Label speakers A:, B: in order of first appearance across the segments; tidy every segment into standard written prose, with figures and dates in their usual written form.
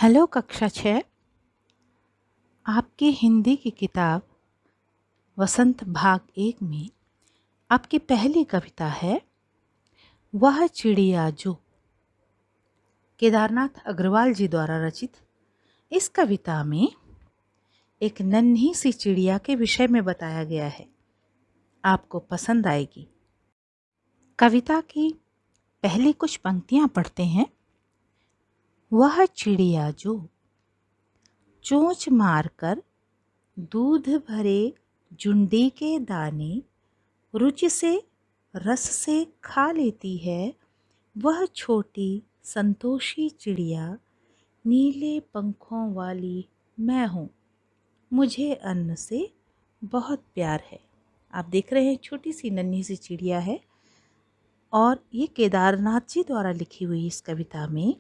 A: Hello कक्षा 6। आपकी हिंदी की किताब वसंत भाग 1 में आपकी पहली कविता है वह चिड़िया जो। केदारनाथ अग्रवाल जी द्वारा रचित इस कविता में एक नन्ही सी चिड़िया के विषय में बताया गया है। आपको पसंद आएगी। कविता की पहली कुछ पंक्तियां पढ़ते हैं। वह चिड़िया जो चोंच मारकर दूध भरे जुंडी के दाने रुचि से रस से खा लेती है, वह छोटी संतोषी चिड़िया नीले पंखों वाली मैं हूँ, मुझे अन्न से बहुत प्यार है। आप देख रहे हैं छोटी सी नन्ही सी चिड़िया है और ये केदारनाथ जी द्वारा लिखी हुई इस कविता में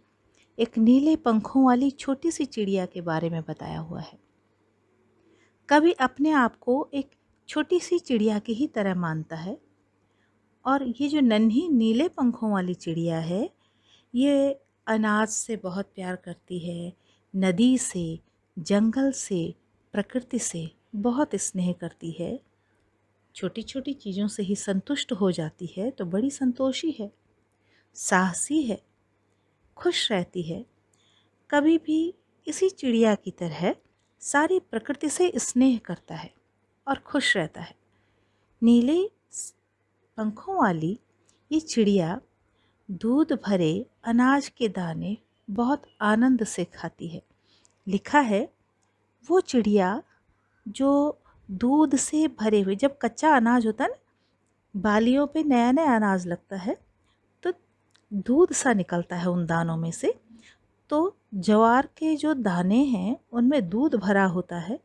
A: एक नीले पंखों वाली छोटी सी चिड़िया के बारे में बताया हुआ है। कवि अपने आप को एक छोटी सी चिड़िया की ही तरह मानता है और ये जो नन्ही नीले पंखों वाली चिड़िया है ये अनाज से बहुत प्यार करती है, नदी से, जंगल से, प्रकृति से बहुत स्नेह करती है। छोटी छोटी चीज़ों से ही संतुष्ट हो जाती है तो बड़ी संतोषी है, साहसी है, खुश रहती है। कभी भी इसी चिड़िया की तरह सारी प्रकृति से स्नेह करता है और खुश रहता है। नीले पंखों वाली ये चिड़िया दूध भरे अनाज के दाने बहुत आनंद से खाती है। लिखा है वो चिड़िया जो दूध से भरे हुए, जब कच्चा अनाज होता है ना, बालियों पे नया नया अनाज लगता है तो दूध सा निकलता है उन दानों में से। तो ज्वार के जो दाने हैं उनमें दूध भरा होता है।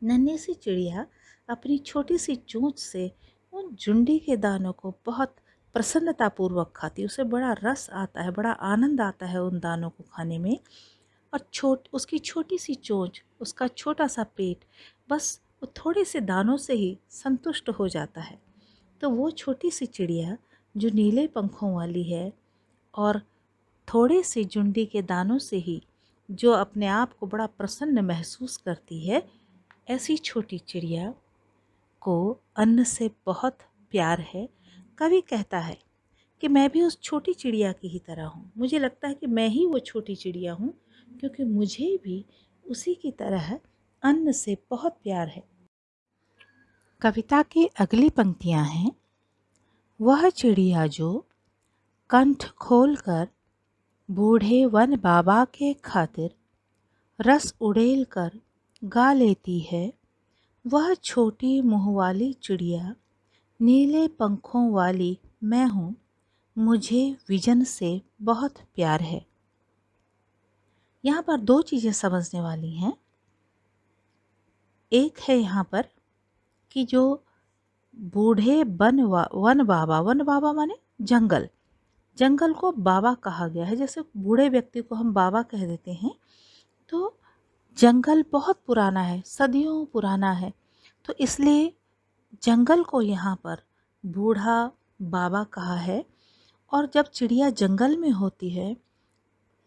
A: नन्ही सी चिड़िया अपनी छोटी सी चोंच से उन जुंडी के दानों को बहुत प्रसन्नतापूर्वक खाती है। उसे बड़ा रस आता है, बड़ा आनंद आता है उन दानों को खाने में। और उसकी छोटी सी चोंच, उसका छोटा सा पेट, बस वो थोड़े से दानों से ही संतुष्ट हो जाता है। तो वो छोटी सी चिड़िया जो नीले पंखों वाली है और थोड़े से जुंडी के दानों से ही जो अपने आप को बड़ा प्रसन्न महसूस करती है, ऐसी छोटी चिड़िया को अन्न से बहुत प्यार है। कवि कहता है कि मैं भी उस छोटी चिड़िया की ही तरह हूँ। मुझे लगता है कि मैं ही वो छोटी चिड़िया हूँ क्योंकि मुझे भी उसी की तरह अन्न से बहुत प्यार है। कविता की अगली पंक्तियाँ हैं। वह चिड़िया जो कंठ खोलकर बूढ़े वन बाबा के खातिर रस उड़ेल कर गा लेती है, वह छोटी मुँह वाली चिड़िया नीले पंखों वाली मैं हूँ, मुझे विजन से बहुत प्यार है। यहाँ पर दो चीज़ें समझने वाली हैं। एक है यहाँ पर कि जो बूढ़े वन बाबा माने जंगल, जंगल को बाबा कहा गया है। जैसे बूढ़े व्यक्ति को हम बाबा कह देते हैं तो जंगल बहुत पुराना है, सदियों पुराना है, तो इसलिए जंगल को यहाँ पर बूढ़ा बाबा कहा है। और जब चिड़िया जंगल में होती है,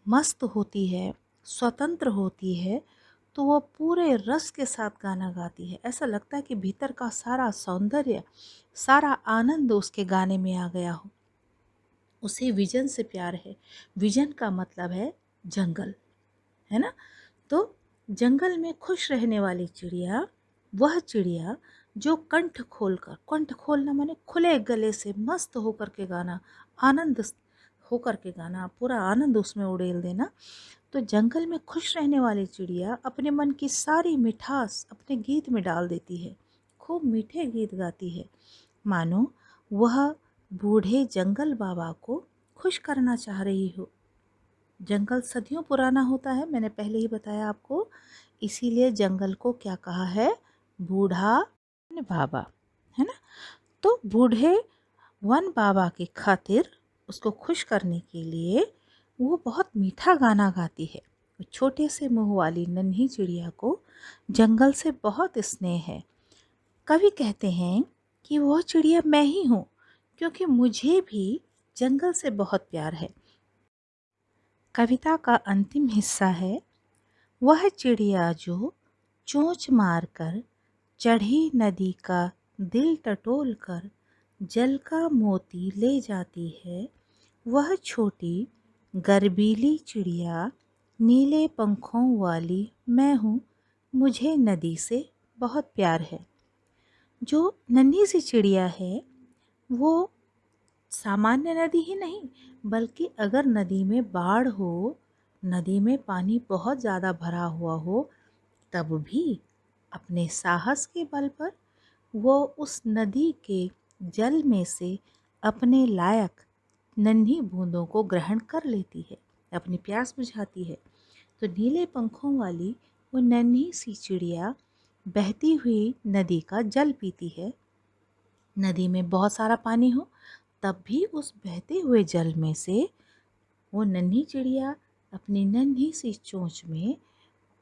A: मस्त होती है, स्वतंत्र होती है, तो वो पूरे रस के साथ गाना गाती है। ऐसा लगता है कि भीतर का सारा सौंदर्य, सारा आनंद उसके गाने में आ गया हो। उसे विजन से प्यार है। विजन का मतलब है जंगल, है ना। तो जंगल में खुश रहने वाली चिड़िया वह चिड़िया जो कंठ खोलना माने खुले गले से मस्त होकर के गाना, आनंद होकर के गाना, पूरा आनंद उसमें उड़ेल देना। तो जंगल में खुश रहने वाली चिड़िया अपने मन की सारी मिठास अपने गीत में डाल देती है, खूब मीठे गीत गाती है, मानो वह बूढ़े जंगल बाबा को खुश करना चाह रही हो। जंगल सदियों पुराना होता है, मैंने पहले ही बताया आपको, इसीलिए जंगल को क्या कहा है, बूढ़ा बाबा, है ना। तो बूढ़े वन बाबा की खातिर उसको खुश करने के लिए वो बहुत मीठा गाना गाती है। छोटे से मुंह वाली नन्ही चिड़िया को जंगल से बहुत स्नेह है। कवि कहते हैं कि वह चिड़िया मैं ही हूँ क्योंकि मुझे भी जंगल से बहुत प्यार है। कविता का अंतिम हिस्सा है, वह चिड़िया जो चोंच मारकर चढ़ी नदी का दिल टटोल कर जल का मोती ले जाती है, वह छोटी गर्बीली चिड़िया नीले पंखों वाली मैं हूँ, मुझे नदी से बहुत प्यार है। जो नन्ही सी चिड़िया है वो सामान्य नदी ही नहीं, बल्कि अगर नदी में बाढ़ हो, नदी में पानी बहुत ज़्यादा भरा हुआ हो, तब भी अपने साहस के बल पर वो उस नदी के जल में से अपने लायक नन्ही बूंदों को ग्रहण कर लेती है, अपनी प्यास बुझाती है। तो नीले पंखों वाली वो नन्ही सी चिड़िया बहती हुई नदी का जल पीती है। नदी में बहुत सारा पानी हो, तब भी उस बहते हुए जल में से वो नन्ही चिड़िया अपनी नन्ही सी चोंच में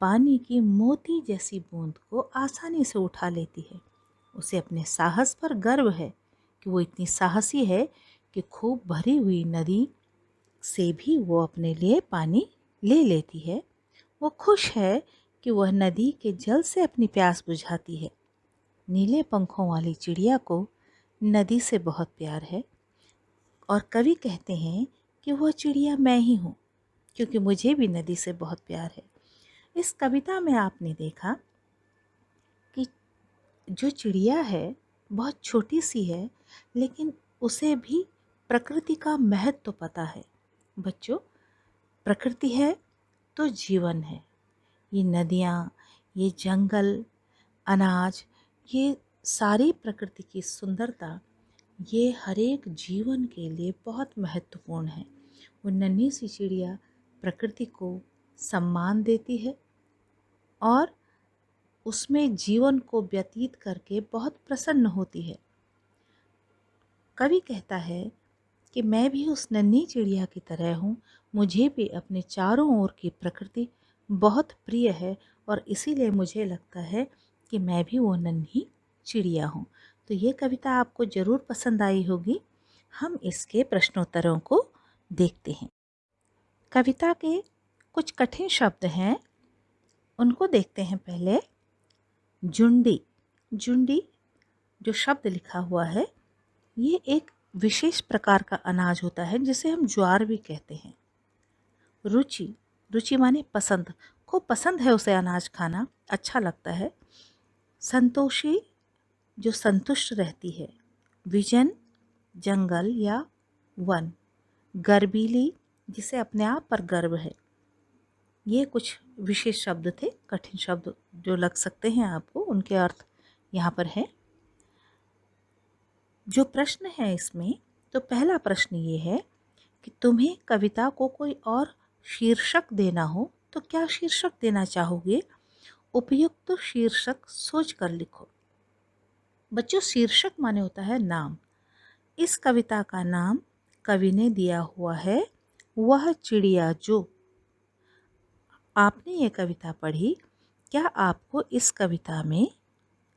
A: पानी की मोती जैसी बूंद को आसानी से उठा लेती है। उसे अपने साहस पर गर्व है कि वो इतनी साहसी है कि खूब भरी हुई नदी से भी वो अपने लिए पानी ले लेती है। वो खुश है कि वह नदी के जल से अपनी प्यास बुझाती है। नीले पंखों वाली चिड़िया को नदी से बहुत प्यार है और कवि कहते हैं कि वह चिड़िया मैं ही हूँ, क्योंकि मुझे भी नदी से बहुत प्यार है। इस कविता में आपने देखा कि जो चिड़िया है बहुत छोटी सी है, लेकिन उसे भी प्रकृति का महत्व तो पता है। बच्चों, प्रकृति है तो जीवन है। ये नदियाँ, ये जंगल, अनाज, ये सारी प्रकृति की सुंदरता, ये हर एक जीवन के लिए बहुत महत्वपूर्ण है। वो नन्ही सी चिड़िया प्रकृति को सम्मान देती है और उसमें जीवन को व्यतीत करके बहुत प्रसन्न होती है। कवि कहता है कि मैं भी उस नन्ही चिड़िया की तरह हूँ, मुझे भी अपने चारों ओर की प्रकृति बहुत प्रिय है और इसीलिए मुझे लगता है कि मैं भी वो नन्ही चिड़िया हूँ। तो ये कविता आपको ज़रूर पसंद आई होगी। हम इसके प्रश्नोत्तरों को देखते हैं। कविता के कुछ कठिन शब्द हैं, उनको देखते हैं पहले। जुंडी, जुंडी जो शब्द लिखा हुआ है, ये एक विशेष प्रकार का अनाज होता है जिसे हम ज्वार भी कहते हैं। रुचि, रुचि माने पसंद, खूब पसंद है उसे अनाज खाना, अच्छा लगता है। संतोषी, जो संतुष्ट रहती है। विजन, जंगल या वन। गर्बीली, जिसे अपने आप पर गर्व है। ये कुछ विशेष शब्द थे, कठिन शब्द जो लग सकते हैं आपको, उनके अर्थ यहाँ पर है। जो प्रश्न है इसमें, तो पहला प्रश्न ये है कि तुम्हें कविता को कोई और शीर्षक देना हो तो क्या शीर्षक देना चाहोगे? उपयुक्त तो शीर्षक सोच कर लिखो। बच्चों, शीर्षक माने होता है नाम। इस कविता का नाम कवि ने दिया हुआ है वह चिड़िया जो। आपने ये कविता पढ़ी, क्या आपको इस कविता में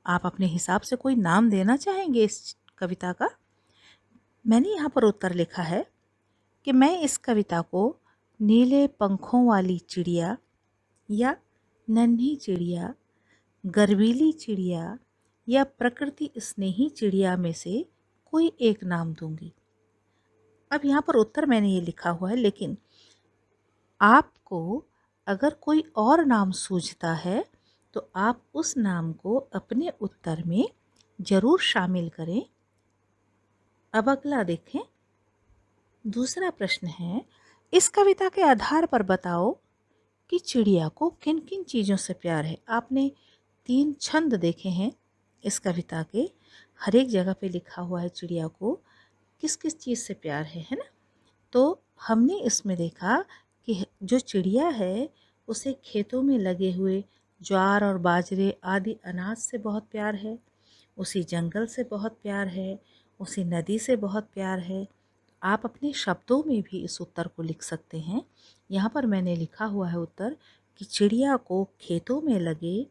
A: आप अपने हिसाब से कोई नाम देना चाहेंगे इस कविता का? मैंने यहाँ पर उत्तर लिखा है कि मैं इस कविता को नीले पंखों वाली चिड़िया या नन्ही चिड़िया, गर्वीली चिड़िया या प्रकृति स्नेही चिड़िया में से कोई एक नाम दूंगी। अब यहाँ पर उत्तर मैंने ये लिखा हुआ है, लेकिन आपको अगर कोई और नाम सूझता है तो आप उस नाम को अपने उत्तर में ज़रूर शामिल करें। अब अगला देखें। दूसरा प्रश्न है, इस कविता के आधार पर बताओ कि चिड़िया को किन किन चीज़ों से प्यार है। आपने 3 छंद देखे हैं इस कविता के, हर एक जगह पे लिखा हुआ है चिड़िया को किस किस चीज़ से प्यार है ना। तो हमने इसमें देखा कि जो चिड़िया है उसे खेतों में लगे हुए ज्वार और बाजरे आदि अनाज से बहुत प्यार है, उसी जंगल से बहुत प्यार है, उसी नदी से बहुत प्यार है। आप अपने शब्दों में भी इस उत्तर को लिख सकते हैं। यहाँ पर मैंने लिखा हुआ है उत्तर कि चिड़िया को खेतों में लगे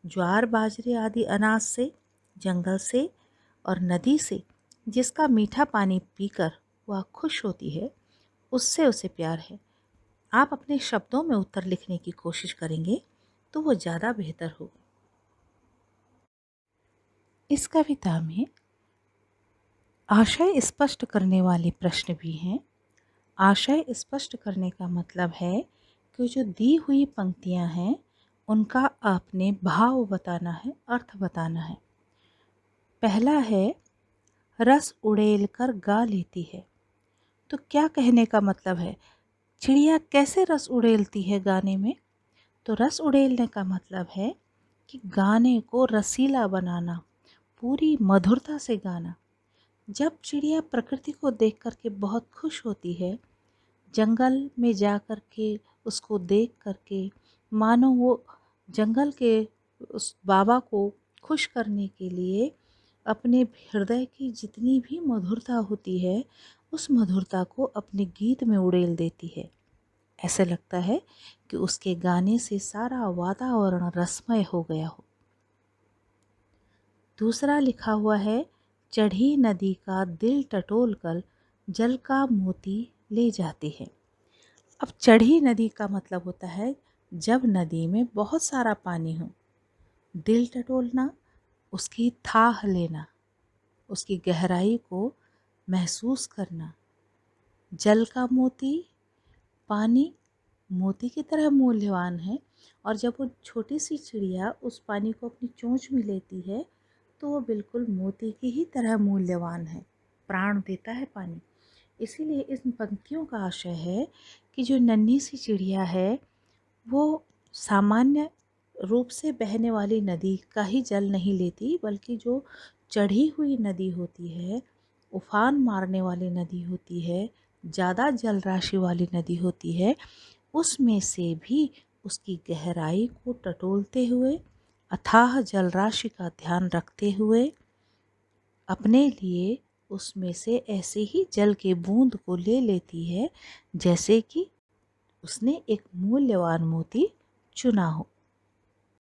A: ज्वार बाजरे आदि अनाज से, जंगल से और नदी से जिसका मीठा पानी पीकर वह खुश होती है, उससे उसे प्यार है। आप अपने शब्दों में उत्तर लिखने की कोशिश करेंगे तो वो ज़्यादा बेहतर होगा। इस कविता में आशय स्पष्ट करने वाले प्रश्न भी हैं। आशय स्पष्ट करने का मतलब है कि जो दी हुई पंक्तियां हैं उनका आपने भाव बताना है, अर्थ बताना है। पहला है, रस उड़ेल कर गा लेती है। तो क्या कहने का मतलब है? चिड़िया कैसे रस उड़ेलती है गाने में? तो रस उड़ेलने का मतलब है कि गाने को रसीला बनाना, पूरी मधुरता से गाना। जब चिड़िया प्रकृति को देख कर के बहुत खुश होती है, जंगल में जा कर के उसको देख कर के मानो वो जंगल के उस बाबा को खुश करने के लिए अपने हृदय की जितनी भी मधुरता होती है उस मधुरता को अपने गीत में उड़ेल देती है। ऐसे लगता है कि उसके गाने से सारा वातावरण रसमय हो गया हो। दूसरा लिखा हुआ है, चढ़ी नदी का दिल टटोल कर जल का मोती ले जाती है। अब चढ़ी नदी का मतलब होता है जब नदी में बहुत सारा पानी हो, दिल टटोलना, उसकी थाह लेना, उसकी गहराई को महसूस करना। जल का मोती, पानी मोती की तरह मूल्यवान है और जब वो छोटी सी चिड़िया उस पानी को अपनी चोंच में लेती है तो वो बिल्कुल मोती की ही तरह मूल्यवान है, प्राण देता है पानी। इसीलिए इन पंक्तियों का आशय है कि जो नन्ही सी चिड़िया है वो सामान्य रूप से बहने वाली नदी का ही जल नहीं लेती, बल्कि जो चढ़ी हुई नदी होती है, उफान मारने वाली नदी होती है, ज़्यादा जल राशि वाली नदी होती है, उसमें से भी उसकी गहराई को टटोलते हुए, अथाह जल राशि का ध्यान रखते हुए अपने लिए उसमें से ऐसे ही जल के बूंद को ले लेती है जैसे कि उसने एक मूल्यवान मोती चुना हो।